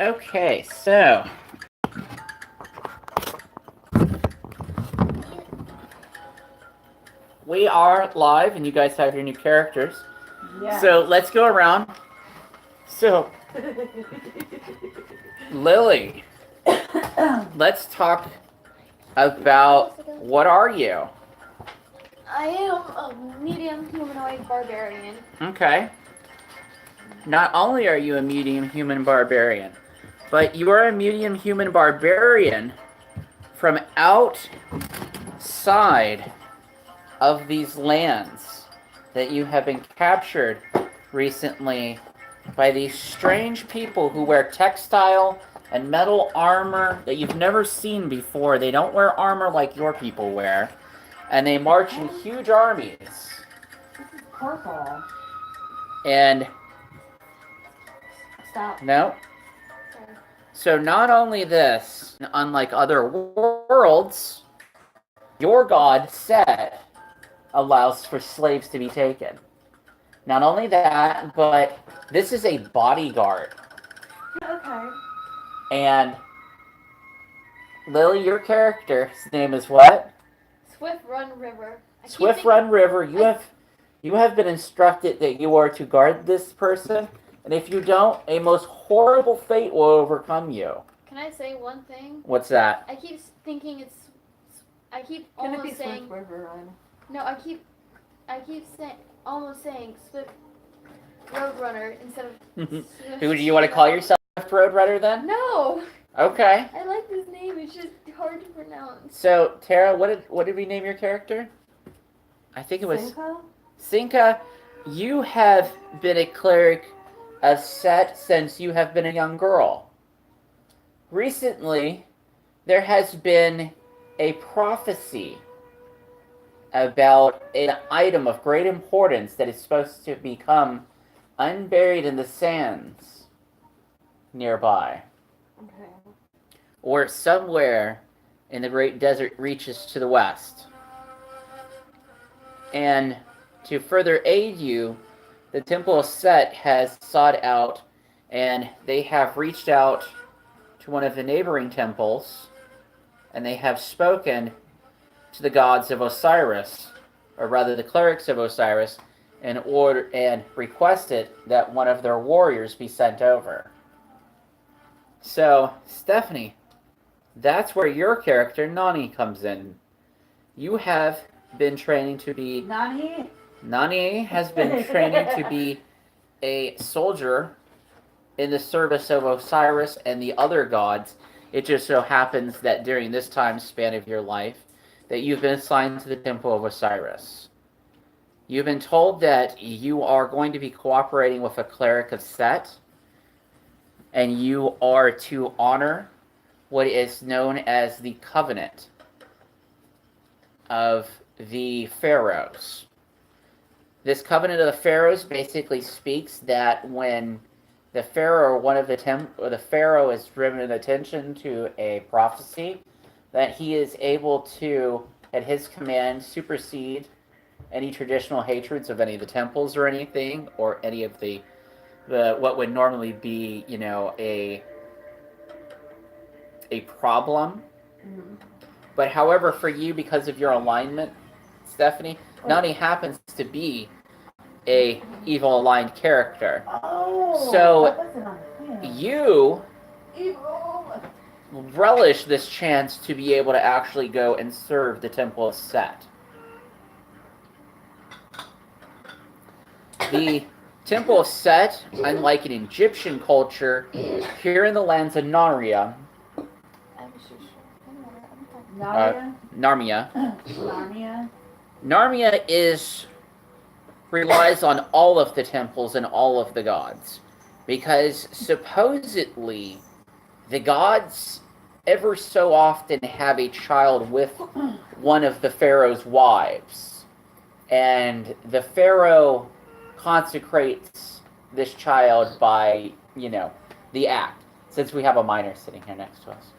Okay, so we are live, and you guys have your new characters. Yeah. So let's go around. So, Lily, let's talk about what are you? I am a medium humanoid barbarian. Okay. Not only are you a medium human barbarian, but you are a medium human barbarian from outside of these lands that you have been captured recently by these strange people who wear textile and metal armor that you've never seen before. They don't wear armor like your people wear, and they march in huge armies. This is purple. And Stop. no. Sorry. So not only this, unlike other worlds, your god Set allows for slaves to be taken. Not only that, but this is a bodyguard. Okay. And Lily, your character's name is what? Swift Run River. Swift Run River. You have been instructed that you are to guard this person, and if you don't, a most horrible fate will overcome you. Can I say one thing? What's that? I keep thinking it's. I keep Can it be almost saying. Swift River Run? No, I keep almost saying Swift Roadrunner instead of. Swift Who do you want to call yourself, Roadrunner, then? No, Okay. I like this name. It's just hard to pronounce. So, Tara, what did we name your character? I think it was Cinco? Cinca. You have been a cleric of Set since you have been a young girl. Recently, there has been a prophecy about an item of great importance that is supposed to become unburied in the sands nearby, Okay. or somewhere in the great desert reaches to the west. And to further aid you, the Temple of Set has sought out, and they have reached out to one of the neighboring temples, and they have spoken to the gods of Osiris, or rather the clerics of Osiris, in order and requested that one of their warriors be sent over. So, Stephanie, that's where your character Nani comes in. You have been training to be Nani has been training to be a soldier in the service of Osiris and the other gods. It just so happens that during this time span of your life that you've been assigned to the Temple of Osiris. You've been told that you are going to be cooperating with a cleric of Set, and you are to honor what is known as the Covenant of the Pharaohs. This Covenant of the Pharaohs basically speaks that when the Pharaoh or one of the Pharaoh is driven attention to a prophecy, that he is able to, at his command, supersede any traditional hatreds of any of the temples or anything, or any of the what would normally be, a problem. Mm-hmm. But however, for you, because of your alignment, Stephanie, Nani happens to be a evil aligned character. Oh, So that wasn't on the plan. you Evil. relish this chance to be able to actually go and serve the Temple of Set. The Temple of Set, unlike in Egyptian culture, here in the lands of Narnia, Narnia. Narnia, Narnia relies on all of the temples and all of the gods, because supposedly the gods ever so often have a child with one of the Pharaoh's wives, and the Pharaoh consecrates this child by, the act, since we have a minor sitting here next to us.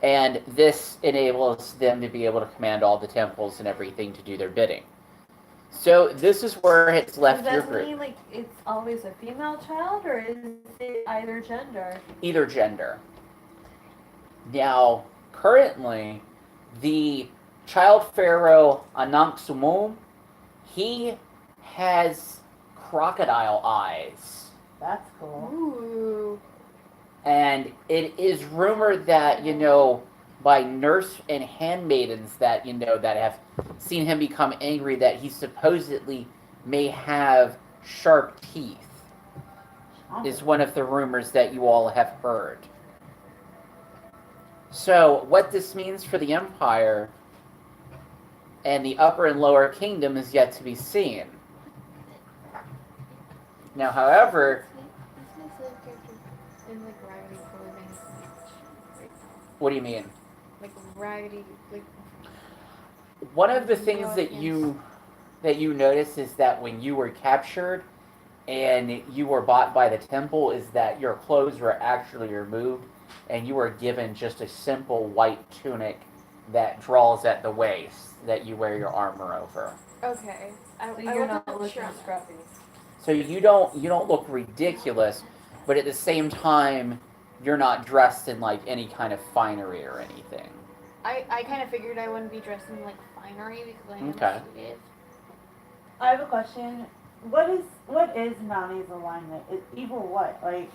And this enables them to be able to command all the temples and everything to do their bidding. So this is where it's Does left your that group. mean like it's always a female child, or is it either gender? Either gender. Now, currently, the child pharaoh Ananksumum, he has crocodile eyes. That's cool. Ooh. And it is rumored that, by nurse and handmaidens that, that have seen him become angry, that he supposedly may have sharp teeth, is one of the rumors that you all have heard. So, what this means for the Empire and the Upper and Lower Kingdom is yet to be seen. Now, however, This makes the character in like raggedy clothing. what do you mean? Like raggedy, like. One of the things that you notice is that when you were captured and you were bought by the temple, is that your clothes were actually removed and you were given just a simple white tunic that draws at the waist that you wear your armor over. Okay. So I you're not wasn't looking sure on that. scruffy. So you don't look ridiculous, but at the same time you're not dressed in like any kind of finery or anything. I kind of figured I wouldn't be dressed in like finery because I am Okay. suited. I have a question. What is Nani's alignment? Is evil what? Like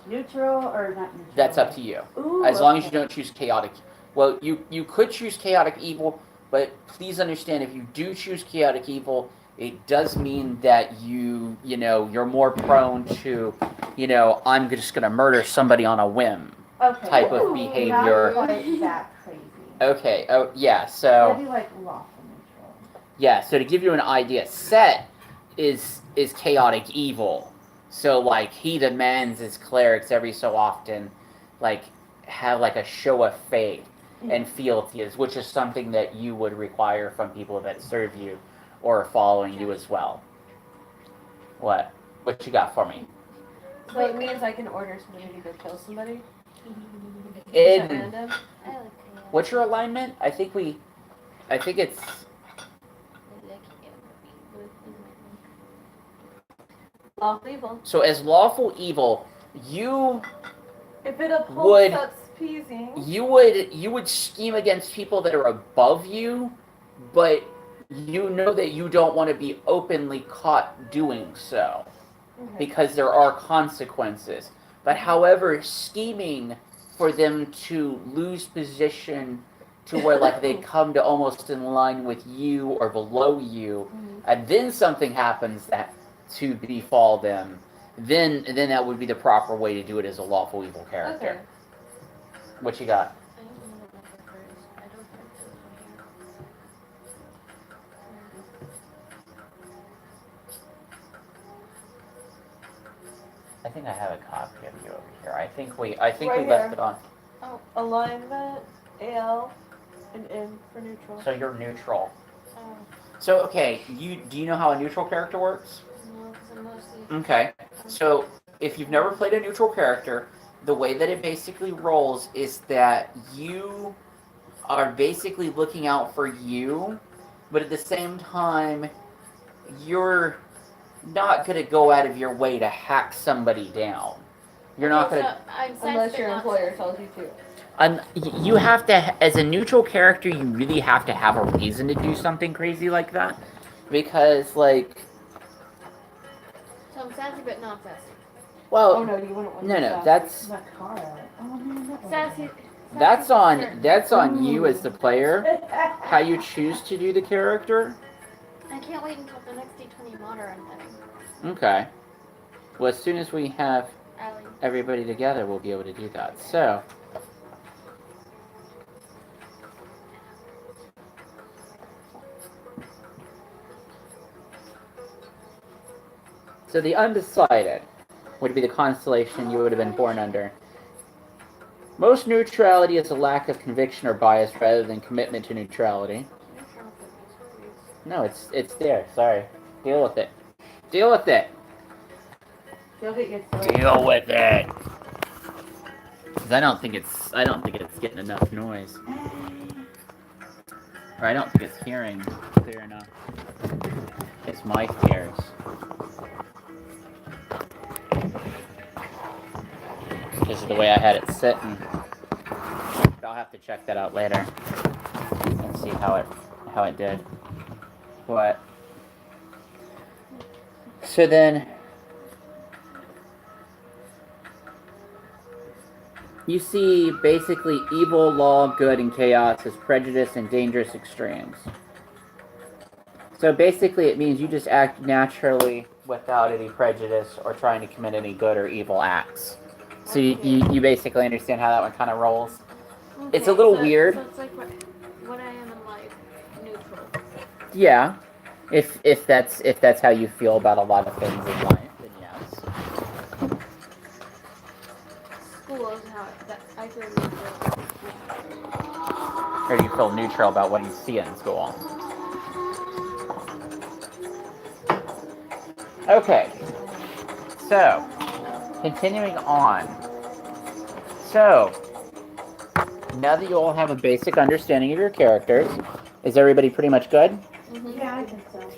neutral or not neutral? That's up to you. Ooh, As long as you okay. don't choose chaotic. Well, you could choose chaotic evil, but please understand if you do choose chaotic evil, it does mean that you're more prone to, I'm just gonna murder somebody on a whim Okay. type of Ooh, behavior. Not quite that crazy. Okay. Oh yeah. So Maybe like lawful neutral. yeah. So to give you an idea, Set is chaotic evil. So like he demands his clerics every so often, like have like a show of faith and fealties, which is something that you would require from people that serve you or are following you as well. What? What you got for me? So it means I can order somebody to go kill somebody? Is that In random? I like chaos. what's your alignment? I think it's I like chaos. Lawful evil. so as lawful evil, you If it upholds Would- such pleasing. you would scheme against people that are above you, but you know that you don't want to be openly caught doing so Okay. because there are consequences. But however, scheming for them to lose position to where like they come to almost in line with you or below you, and then something happens that to befall them, then that would be the proper way to do it as a lawful evil character. Okay. What you got? I don't know what my number is. I don't think so. I think I have a copy of you over here. I think we Right left here. it on. Alignment, AL, and N for neutral. So you're neutral. Oh, So okay, do you know how a neutral character works? no, because I'm mostly. Okay. So if you've never played a neutral character, the way that it basically rolls is that you are basically looking out for you, but at the same time, you're not going to go out of your way to hack somebody down. You're not going to. So I'm Unless sassy, your but not employer sassy. tells you to. You have to, as a neutral character, you really have to have a reason to do something crazy like that, because like, So I'm sassy, but not sassy. well, Oh no, you wouldn't want no, to no, stop. that's Makara. Oh man, that Sassy. that's for on certain. that's on you as the player. was- How you choose to do the character. I can't wait until the next D20 mod I'm having. Okay. Well, as soon as we have Allie. everybody together, we'll be able to do that. So. So the undecided would be the constellation you would have been born under. Most neutrality is a lack of conviction or bias rather than commitment to neutrality. No, it's there. Sorry. Deal with it. Deal with it. You'll get your Deal with it. 'Cause I don't think it's getting enough noise. Or I don't think it's hearing clear enough. It's my ears. Because of the way I had it sitting. But I'll have to check that out later and see how it did. But so then you see basically evil, law, good, and chaos as prejudice and dangerous extremes. So basically it means you just act naturally without any prejudice or trying to commit any good or evil acts. So you basically understand how that one kind of rolls. Okay, It's a little weird. So it's like what I am in life, neutral. Yeah. If that's how you feel about a lot of things in life, then yes. School is how I feel neutral. Or do you feel neutral about what you see in school? Okay. So, continuing on. So, now that you all have a basic understanding of your characters, is everybody pretty much good? Yeah, I think so.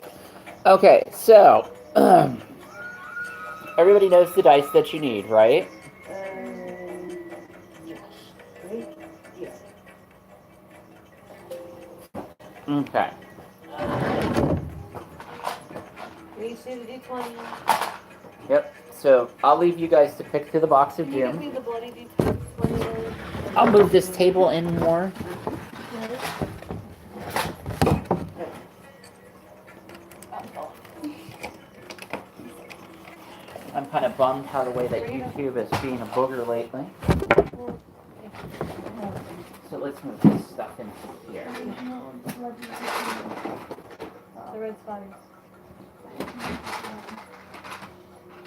Okay, so everybody knows the dice that you need, right? Yes. Right? Yeah. Okay. Can you see the D20? Yep. So I'll leave you guys to pick through the box of Can you give me doom. the bloody D20? I'll move this table in more. I'm kind of bummed how the way that YouTube is being a booger lately. So let's move this stuff into here. The red spiders.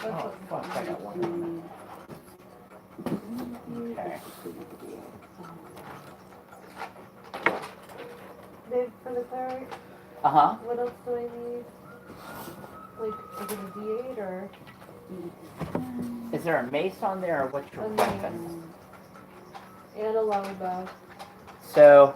Oh, fuck, I got one. Okay. Dave, for the cleric, Uh-huh. what else do I need? Like, is it a D8 or Is there a mace on there or what's your a weapon? mace? And a longbow. So,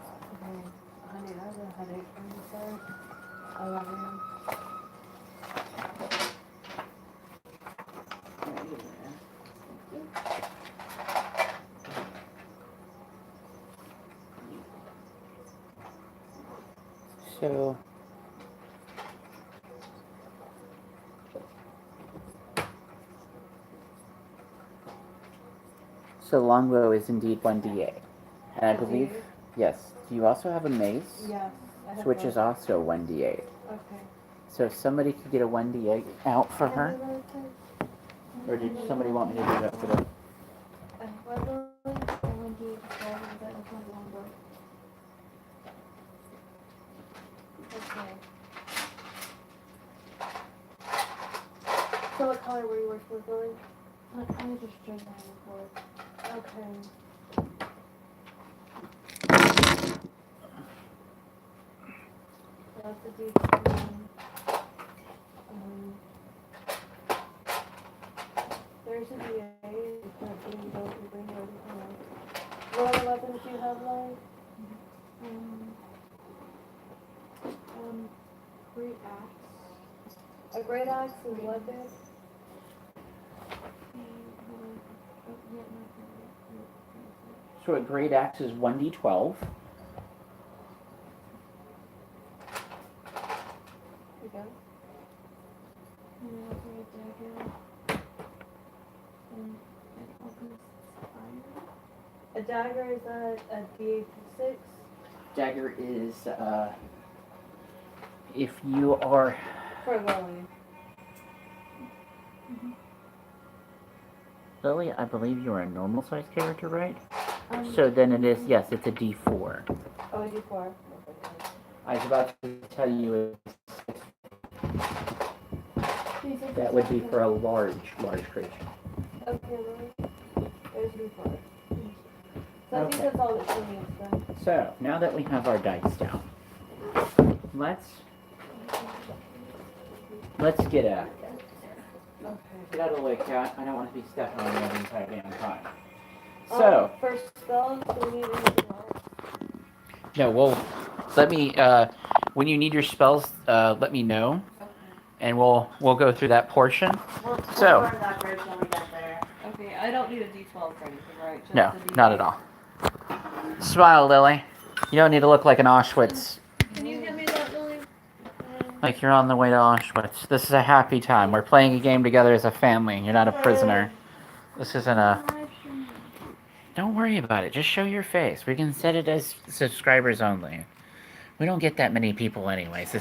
Honey, I have a headache from the start. I love you. so longbow is indeed 1d8. And I believe, yes, do you also have a mace? Yes. I have Which both. is also 1d8. Okay. So if somebody could get a 1d8 out for her, or did somebody want me to do that for them? Okay. So what color were you working with, Lily? I just drink my before. Okay. So that's a D20. There's a D8. You can't bring both. You bring everything else. What other weapons do you have, Lily? Great axe. A great axe is what, babe? So a great axe is 1d12. You go. A dagger is a D6. Dagger is, if you are, For Lily. Lily, I believe you are a normal sized character, right? So then it is, yes, it's a d4. Oh, a D4. I was about to tell you that would be for a large creature. Okay, Lily. There's a D4. So I Okay. think that's all that she needs then. So now that we have our dice down, let's let's get at it. Okay. Get out of the way, cat. I don't want to be stepping on you the entire damn time. So, For spells, do we need anything else? no, well, let me, when you need your spells, let me know, Okay. and we'll go through that portion. We'll So- learn that bridge when we get there. Okay, I don't need a D12 for anything, right? Just No, the D8. not at all. Smile, Lily. You don't need to look like an Auschwitz. Can you give me that, Lily? Like you're on the way to Auschwitz. This is a happy time. We're playing a game together as a family. You're not a prisoner. This isn't a... Don't worry about it. Just show your face. We can set it as subscribers only. We don't get that many people anyways.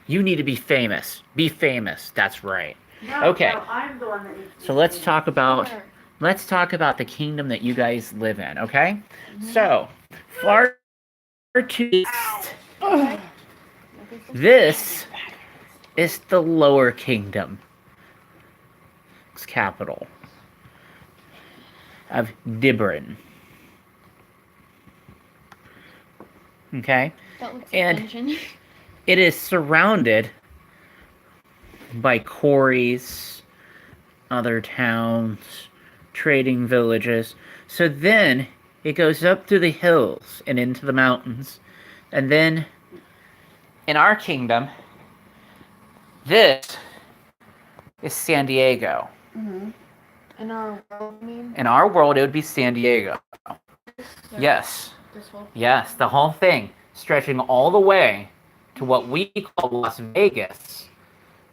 You need to be famous. Be famous. That's right. No, Okay. No, I'm the one that needs to So be let's seen. talk about the kingdom that you guys live in, okay? So, far to the east, this is the lower kingdom. Its capital of Dibrin. Okay? That looks And- like dungeon. It is surrounded by quarries, other towns, trading villages. So then it goes up through the hills and into the mountains. And then in our kingdom, this is San Diego. Mhm. In our world, I mean? In our world, it would be San Diego. Yes. This whole Yes, the whole thing stretching all the way to what we call Las Vegas.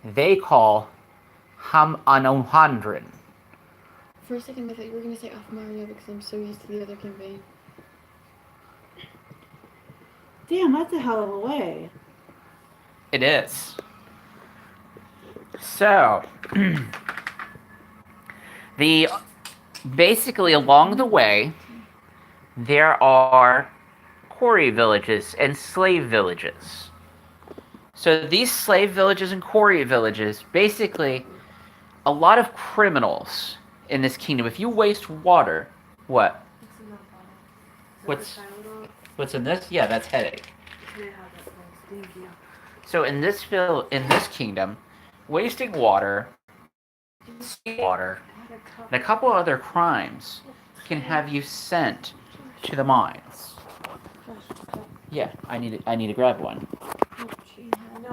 They call Ham-Anohandran. For a second, I thought you were going to say off Mario because I'm so used to the other campaign. Damn, that's a hell of a way. It is. So, basically along the way, there are quarry villages and slave villages. So these slave villages and quarry villages, basically, a lot of criminals in this kingdom. If you waste water, what? What's in this? Yeah, that's headache. So in this kingdom, wasting water, and a couple other crimes can have you sent to the mines. Yeah, I need to grab one.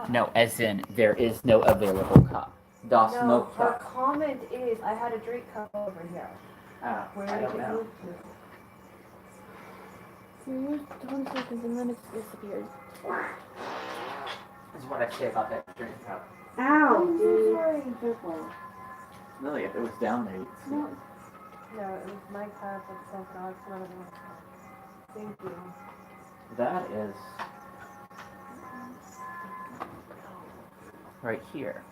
No, as in there is no available cup. Das No, no her cup. comment is, I had a drink cup over here. Where I did don't it know. move to? So you moved 20 seconds and then it disappeared. This is what I say about that drink cup. Ow, I'm so dude. sorry. Careful. Lily, if it was down there, you'd see. No, No, it was my cup that's so gone. It's one of them. Thank you. That is right here.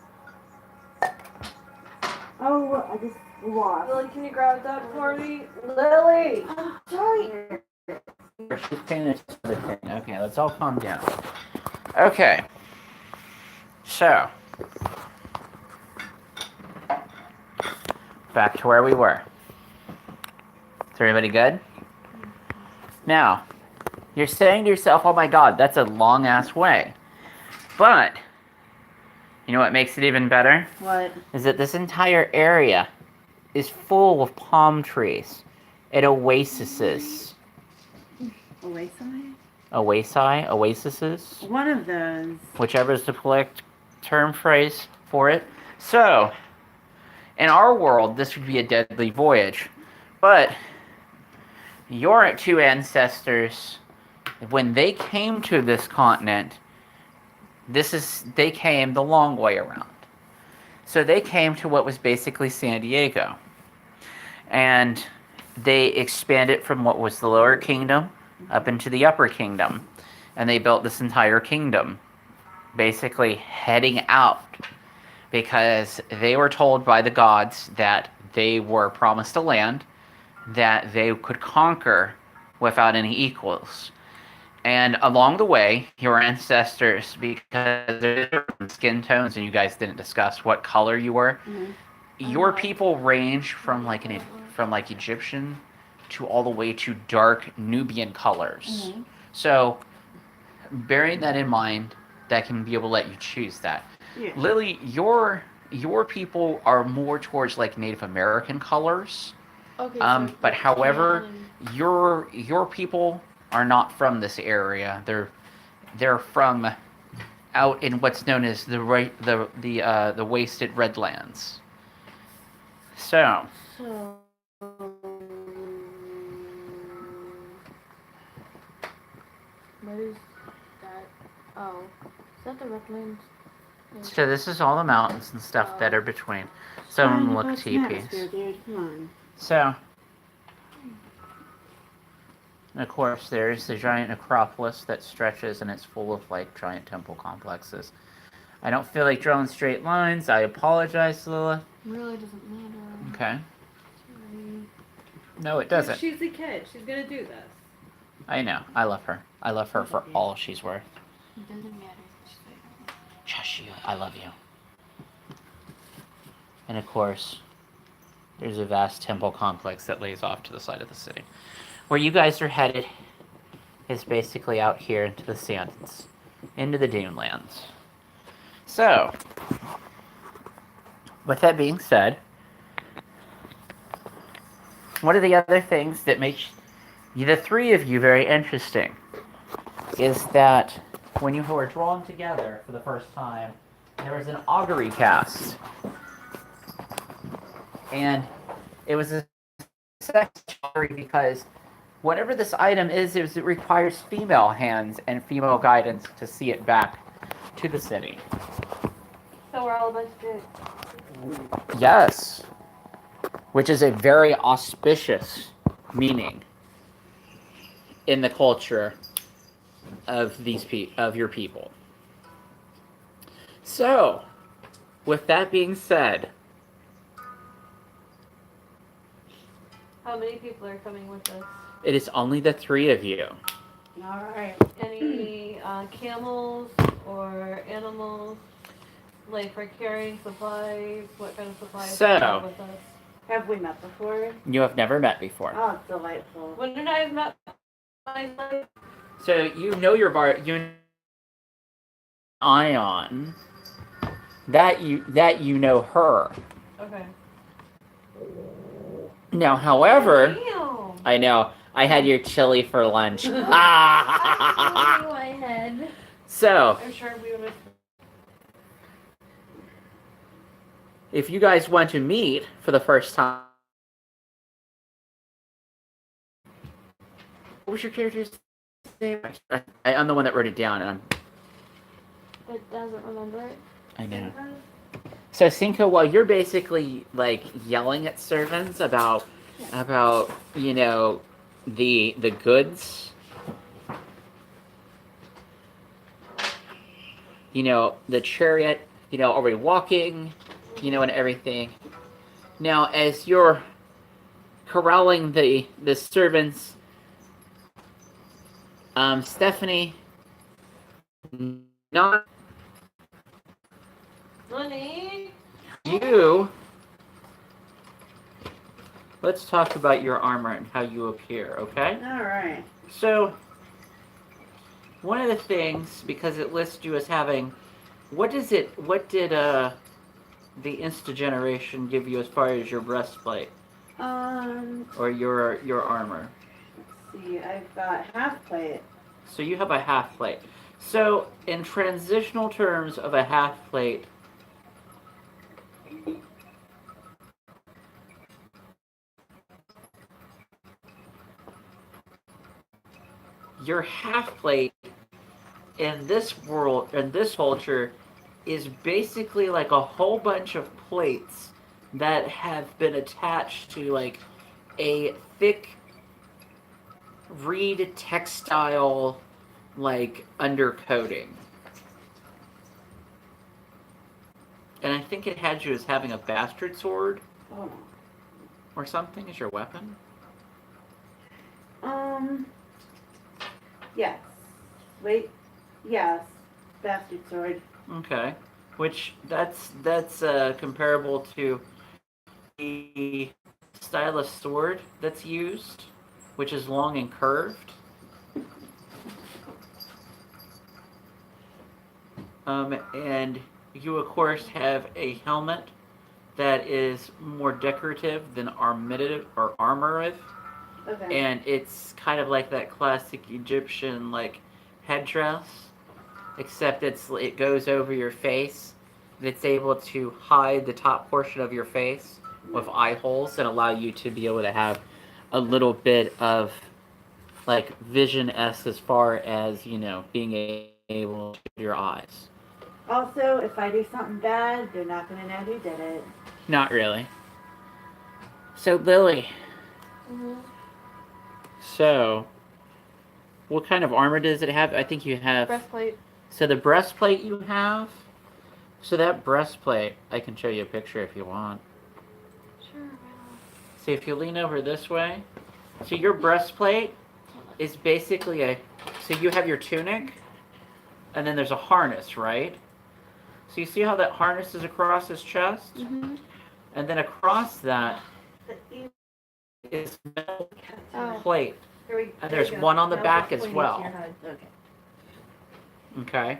Oh, I just lost. Lily, can you grab that for me? Lily! Sorry. She's paying attention to the thing. Okay, let's all calm down. Okay. So, back to where we were. Is everybody good? Now, you're saying to yourself, oh my god, that's a long ass way. But, you know what makes it even better? What? Is that this entire area is full of palm trees and oases. Oases, One of those. whichever is the correct term phrase for it. So, in our world, this would be a deadly voyage. But, your two ancestors, when they came to this continent, they came the long way around. So they came to what was basically San Diego. And they expanded from what was the lower kingdom up into the upper kingdom. And they built this entire kingdom, basically heading out because they were told by the gods that they were promised a land that they could conquer without any equals. And along the way, your ancestors, because there's different skin tones, and you guys didn't discuss what color you were, your people range from like Egyptian to all the way to dark Nubian colors. So, bearing that in mind, that can be able to let you choose that. Yeah. Lily, your people are more towards like Native American colors. Okay. But however, your people are not from this area. They're from out in what's known as the wasted redlands. So So. What is that? Oh, is that the Redlands? so this is all the mountains and stuff that are between. Some of them look teepees. Dude, come on. So, and of course, there's the giant necropolis that stretches and it's full of like giant temple complexes. I don't feel like drawing straight lines. I apologize, Lilith. Really doesn't matter. Okay. Sorry. No, it doesn't. She's a kid. She's gonna do this. I know. I love her. I love her for all she's worth. It doesn't matter. Shush you. I love you. And of course, there's a vast temple complex that lays off to the side of the city. Where you guys are headed is basically out here into the sands, into the Dunelands. So, with that being said, one of the other things that makes the three of you very interesting is that when you were drawn together for the first time, there was an augury cast. And it was a sex augury because whatever this item is, it requires female hands and female guidance to see it back to the city. So we're all a bunch of dicks. Yes. Which is a very auspicious meaning in the culture of your people. So, with that being said, How many people are coming with us? it is only the three of you. Alright. Any camels or animals? Like for carrying supplies? What kind of supplies So- do you have with us? Have we met before? You have never met before. Oh, delightful. When did I have met my life? So you know Ion. That you know her. Okay. Now, however, Damn. I know I had your chili for lunch. Oh, my head. So, I'm sure we would have. if you guys want to meet for the first time, what was your character's name? I'm the one that wrote it down, and It doesn't remember it. I know. So, Cinco, while you're basically like yelling at servants about you know the goods, you know the chariot, you know, are we walking, you know, and everything. Now, as you're corralling the servants, Stephanie, not Honey. you. Let's talk about your armor and how you appear, okay? Alright. So, one of the things, because it lists you as having, what did the Insta-Generation give you as far as your breastplate? Or your armor? Let's see, I've got half plate. So you have a half plate. So, in transitional terms of a half plate, your half plate in this world, in this culture, is basically like a whole bunch of plates that have been attached to like a thick reed textile like undercoating. And I think it had you as having a bastard sword Oh. or something as your weapon. Yes. Wait. Yes. Bastard sword. Okay. Which that's comparable to the stylus sword that's used, which is long and curved. And you of course have a helmet that is more decorative than armative or armorative, Okay. and it's kind of like that classic Egyptian like headdress, except it goes over your face. And it's able to hide the top portion of your face with eye holes and allow you to be able to have a little bit of like vision as far as being able to your eyes. Also, if I do something bad, they're not gonna know who did it. Not really. So Lily, Mhm. so what kind of armor does it have? I think you have. Breastplate. So the breastplate you have. So that breastplate, I can show you a picture if you want. Sure. Why See, if you lean over this way, so your breastplate is basically so you have your tunic, and then there's a harness, right? So you see how that harness is across his chest? not? Mhm. And then across that The is metal Oh. plate. Here we, And there there's you go. one on the Now back just as point it to well. your head. Okay. Okay?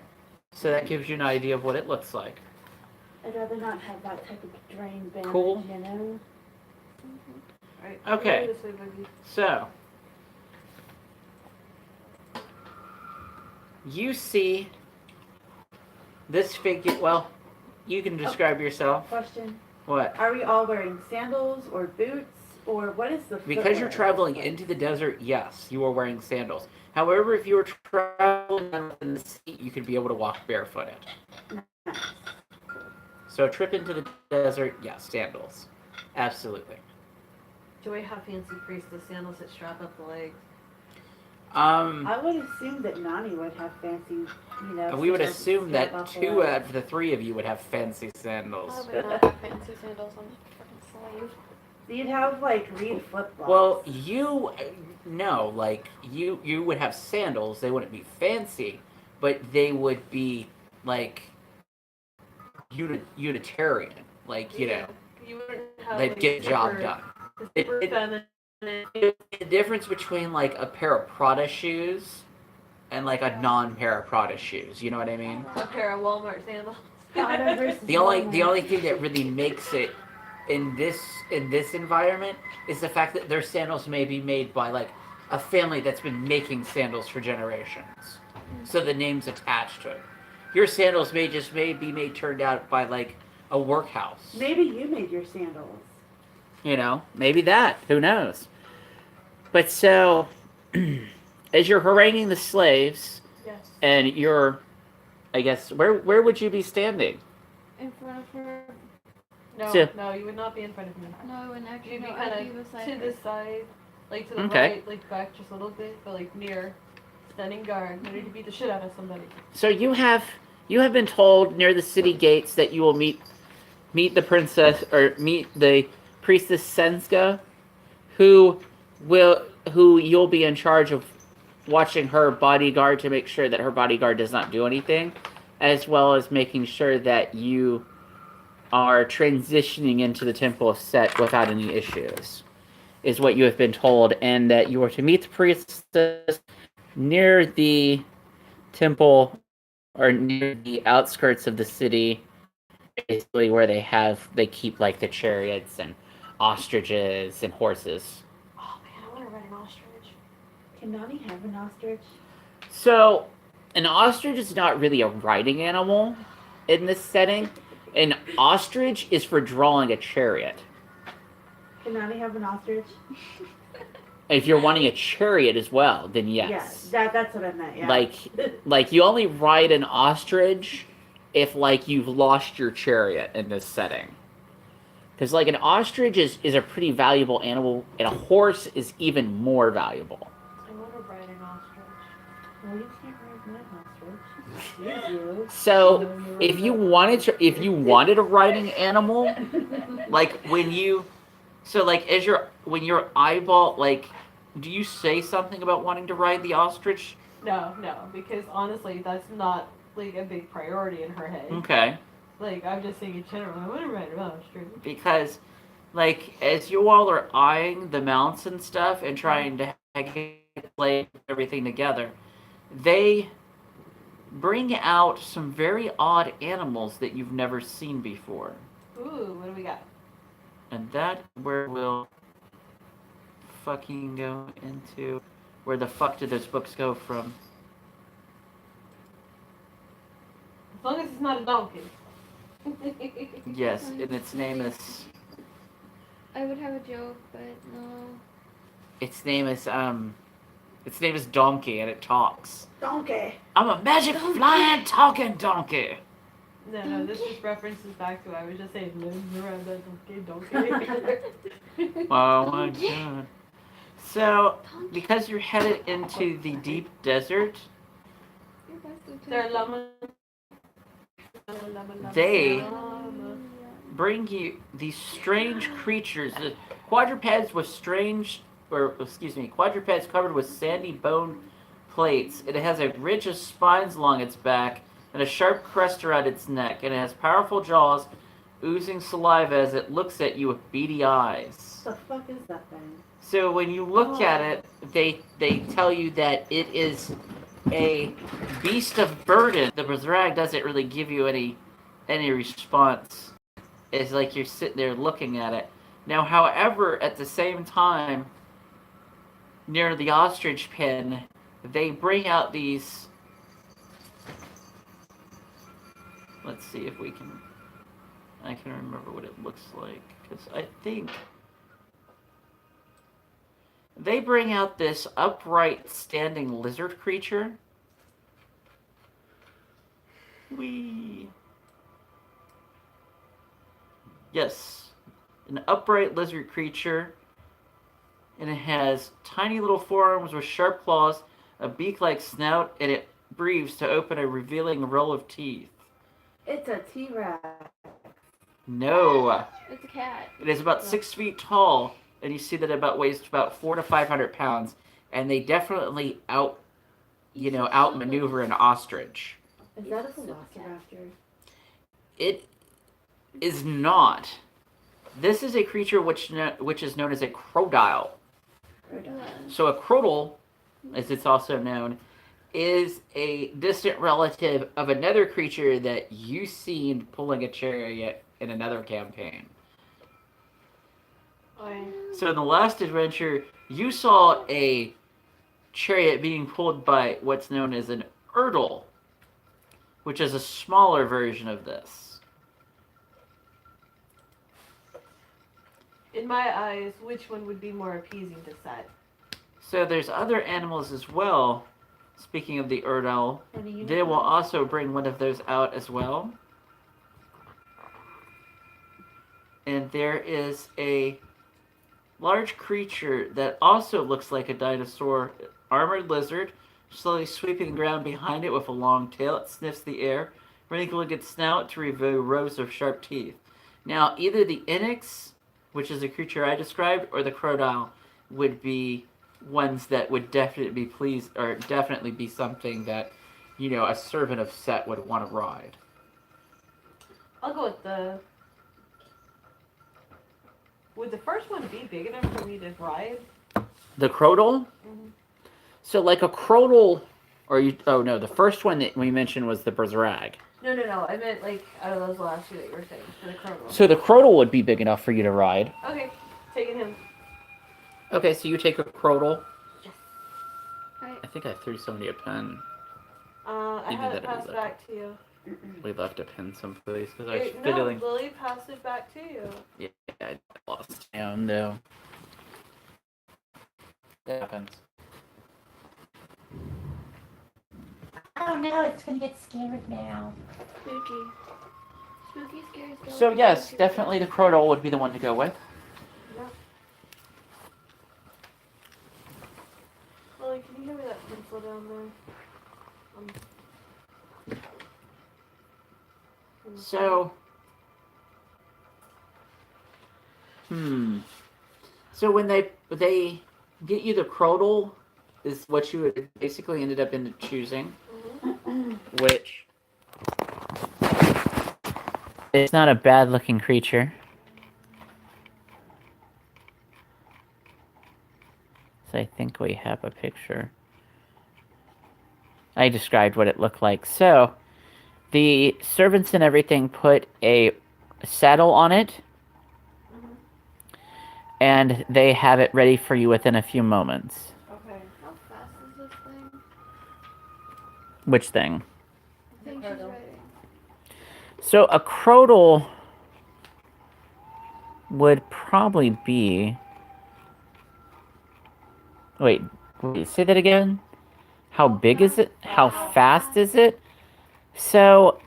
So that gives you an idea of what it looks like. I'd rather not have that type of drain bandage, Cool. you know? Alright. Okay. go this way, Boogie. So, you see this figure. Well, you can describe yourself. Question. What? Are we all wearing sandals or boots? Or what is the Because footwear? you're traveling into the desert, yes, you are wearing sandals. However, if you were traveling in the sea, you could be able to walk barefooted. Nice. So a trip into the desert, yes, sandals. Absolutely. Do I have fancy priestess sandals that strap up the legs? I would assume that Nani would have fancy, you know. We would sandals assume strap that off the 2 legs. out of the 3 of you would have fancy sandals. I would not have fancy sandals on the freaking slave. You'd have like reed flip flops. Well, no, like you would have sandals. They wouldn't be fancy, but they would be like Unitarian. Like You wouldn't have they'd like, get the job super- done. super It- feminine. The difference between like a pair of Prada shoes and like a non-pair of Prada shoes. You know what I mean? A pair of Walmart sandals. Prada versus The only Walmart. thing that really makes it in this environment is the fact that their sandals may be made by like a family that's been making sandals for generations. So the name's attached to it. Your sandals may be made turned out by like a workhouse. Maybe you made your sandals. Maybe that. Who knows? But so, as you're haranguing the slaves, Yes. and you're, I guess, where would you be standing? In front of her. No, So- no, you would not be in front of me. No, I wouldn't actually. You'd be No, kind I'd be of beside to her. the side, like to the Okay. right, like back just a little bit, but like near, standing guard, ready to beat the shit out of somebody. So you have been told near the city gates that you will meet the princess or meet the priestess Senska, who you'll be in charge of watching her bodyguard to make sure that her bodyguard does not do anything, as well as making sure that you are transitioning into the Temple of Set without any issues, is what you have been told, and that you are to meet the priestess near the temple or near the outskirts of the city, basically where they keep like the chariots and ostriches and horses. Oh man, I want to ride an ostrich. Can Nani have an ostrich? So an ostrich is not really a riding animal in this setting. An ostrich is for drawing a chariot. Can Nani have an ostrich? If you're wanting a chariot as well, then yes. Yeah, that's what I meant. Yeah. Like you only ride an ostrich if like you've lost your chariot in this setting. Because like an ostrich is a pretty valuable animal, and a horse is even more valuable. I want to ride an ostrich. Well, you can't ride my ostrich. Excuse you. So if you wanted a riding animal, like when you're eyeball, like, do you say something about wanting to ride the ostrich? No, because honestly, that's not like a big priority in her head. Okay. Like I'm just saying in general, I want to ride an ostrich. Because, like, as you all are eyeing the mounts and stuff and trying to play everything together, they bring out some very odd animals that you've never seen before. Ooh, what do we got? And that where we'll fucking go into where the fuck did those books go from? As long as it's not a donkey. Yes, and its name is I would have a joke, but no. its name is Donkey and it talks. Donkey. I'm a magic flying talking donkey. No, this just references back to what I was just saying. Miranda, donkey. Oh my god. So, because you're headed into the deep desert, There are llamas. They- bring you these strange creatures, quadrupeds covered with sandy bone plates. It has a ridge of spines along its back and a sharp crest around its neck, and it has powerful jaws, oozing saliva as it looks at you with beady eyes. The fuck is that thing? So when you look at it, they tell you that it is a beast of burden. The Brazrag doesn't really give you any response. It's like you're sitting there looking at it. Now, however, at the same time, near the ostrich pen, they bring out these. Let's see if I can remember what it looks like, because I think they bring out this upright standing lizard creature. Yes, an upright lizard creature, and it has tiny little forearms with sharp claws, a beak-like snout, and it breathes to open a revealing row of teeth. It's a T-Rex. No, It's a cat. it is about 6 feet tall, and you see that it weighs about 400 to 500 pounds, and they definitely outmaneuver an ostrich. Is that a velociraptor? It is not. This is a creature which is known as a crocodile. So a crocodile, as it's also known, is a distant relative of another creature that you seen pulling a chariot in another campaign. So in the last adventure, you saw a chariot being pulled by what's known as an Erdel, which is a smaller version of this. In my eyes, which one would be more appeasing to set? So there's other animals as well. Speaking of the Erdel, they will also bring one of those out as well. And there is a large creature that also looks like a dinosaur, armored lizard, slowly sweeping the ground behind it with a long tail. It sniffs the air, wrinkling its snout to reveal rows of sharp teeth. Now, either the Inyx, which is a creature I described, or the crocodile would be ones that would definitely be pleased, or definitely be something that, a servant of Set would want to ride. I'll go with the... Would the first one be big enough for me to ride? The crocodile? Mhm. So like a crocodile, the first one that we mentioned was the Brazrag. No. I meant out of those last two that you were saying for the crocodile. So the crocodile would be big enough for you to ride. Okay, taking him. Okay, so you take a crocodile. Yes. I think I threw somebody a pen. I You had did it that passed every back to you. We left a pen someplace because I was No, fiddling. Lily passed it back to you. Yeah, I lost down though. That happens. Oh no, it's gonna get scared now. Spooky. Spooky, scary, scary. So yes, definitely the crocodile would be the one to go with. Lily, can you give me that pencil down there? So, So when they get you the crocodile, is what you would basically ended up into choosing, which it's not a bad looking creature. So I think we have a picture. I described what it looked like. So, the servants and everything put a saddle on it, and they have it ready for you within a few moments. Okay. How fast is this thing? Which thing? I think she's Hurdle. writing. So, a Crodal would probably be... Wait, say that again? How big is it? How fast is it? So,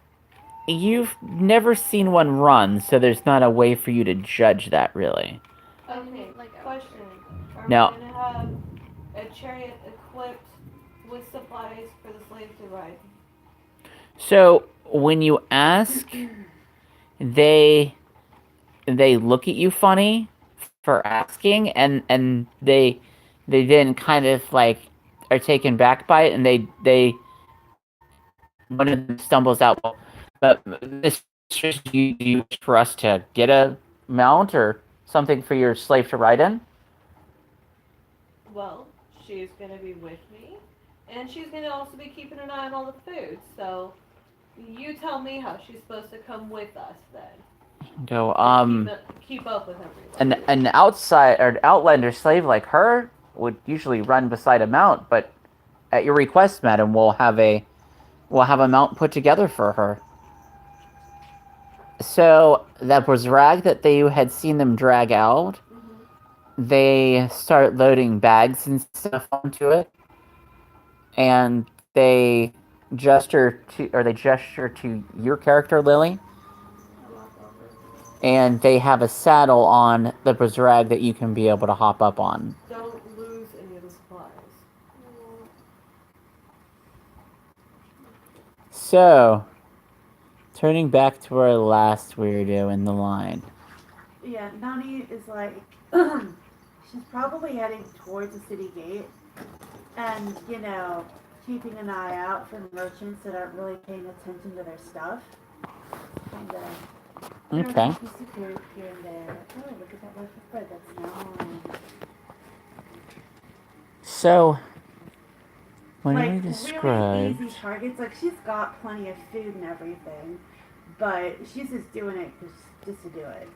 you've never seen one run, so there's not a way for you to judge that, really. Okay, Like a- question. Are Now- we gonna have a chariot equipped with supplies for the slave to ride? So, when you ask, they look at you funny for asking, and they then kind of like are taken back by it, and they one of them stumbles out. But this you wish for us to get a mount or something for your slave to ride in? Well, she's gonna be with me, and she's gonna also be keeping an eye on all the food. So, you tell me how she's supposed to come with us then. Go Keep up with everyone. an outside or outlander slave like her would usually run beside a mount, but at your request, madam, we'll have a mount put together for her. So that was rag that they had seen them drag out. They start loading bags and stuff onto it, and they gesture to your character, Lily, and they have a saddle on the Brazrag that you can be able to hop up on. Don't lose any of the supplies. So, turning back to our last weirdo in the line. Yeah, Nani is like, she's probably heading towards the city gate, and keeping an eye out for merchants that aren't really paying attention to their stuff. Kind of. Okay. Here and there. Oh, look at that loaf of bread. That's now on. So, when Like, we really described... easy targets. Like, she's got plenty of food and everything, but she's just doing it just to do it.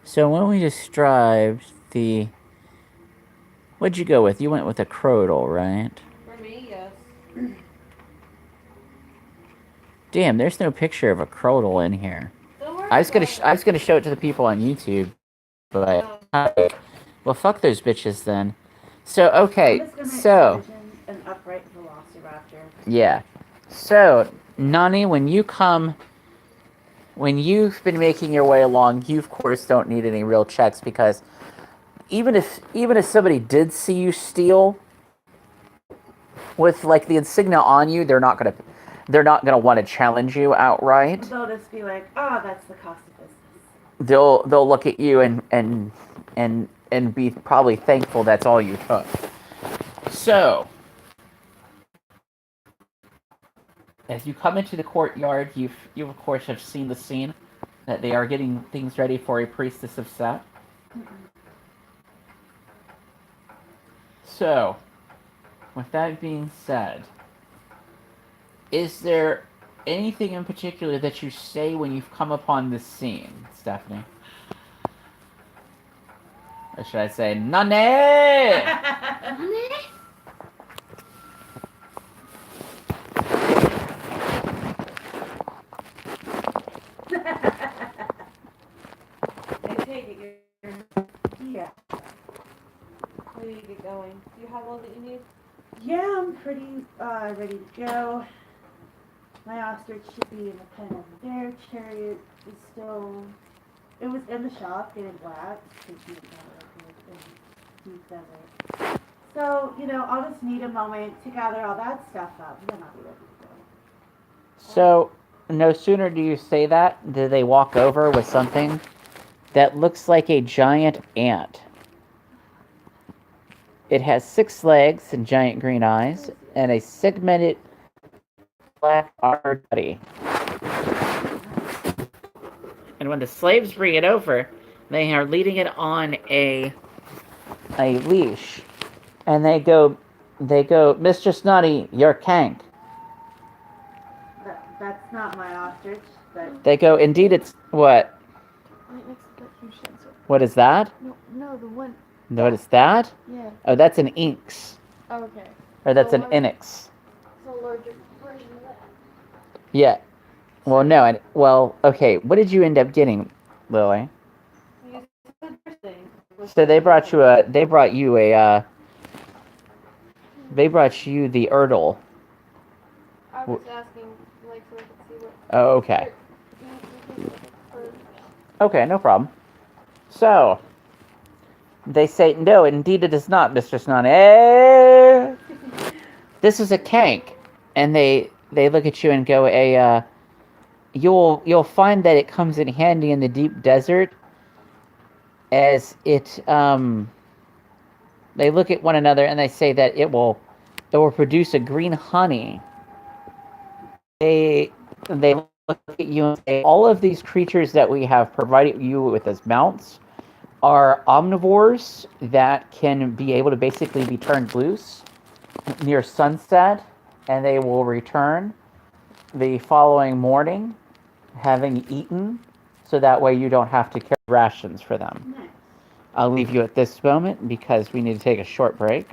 So when we described the... What'd you go with? You went with a Crodal, right? For me, yes. Damn, there's no picture of a Crodal in here. Don't worry I was gonna about it. show it to the people on YouTube, but well, fuck those bitches then. So okay, I'm just gonna so envision an upright velociraptor. yeah, so Nani, when you've been making your way along, you of course don't need any real checks because even if somebody did see you steal with like the insignia on you, they're not gonna want to challenge you outright. They'll just be like, "Oh, that's the cost of business." They'll look at you and be probably thankful that's all you took. So, as you come into the courtyard, you of course have seen the scene that they are getting things ready for a priestess of Set. So, with that being said, is there anything in particular that you say when you've come upon this scene, Stephanie? Or should I say, Nani? I take it you're Yeah. ready to get going. Do you have all that you need? Yeah, I'm pretty ready to go. My ostrich should be in the pen over there. Chariot is still... It was in the shop getting black. So, I'll just need a moment to gather all that stuff up. Then I'll be ready to go. So, no sooner do you say that, do they walk over with something that looks like a giant ant. It has 6 legs and giant green eyes, and a segmented black armored body. And when the slaves bring it over, they are leading it on a leash. And they go They go, Mr. Snotty, you're Kank. That's not my ostrich, but They go, indeed, it's what? Right next to that huge sensor. What is that? No, the one. What is that? Yeah. Oh, that's an Inks. Okay. Or that's an Oh, Inix. It's a larger version of that. Yeah. Well, no. Well, okay. What did you end up getting, Lily? You said your thing. So they brought you a. They brought you a. They brought you the Erdl. I was asking, like, so I could see what. Oh, okay. Or- Okay, no problem. So they say, no, indeed it is not, Mr. Snotty. This is a Kank, and they look at you and go, you'll find that it comes in handy in the deep desert, as it They look at one another and they say that it will produce a green honey. They look at you and say, all of these creatures that we have provided you with as mounts are omnivores that can be able to basically be turned loose near sunset, and they will return the following morning having eaten, so that way you don't have to carry rations for them. nice. I'll leave you at this moment because we need to take a short break.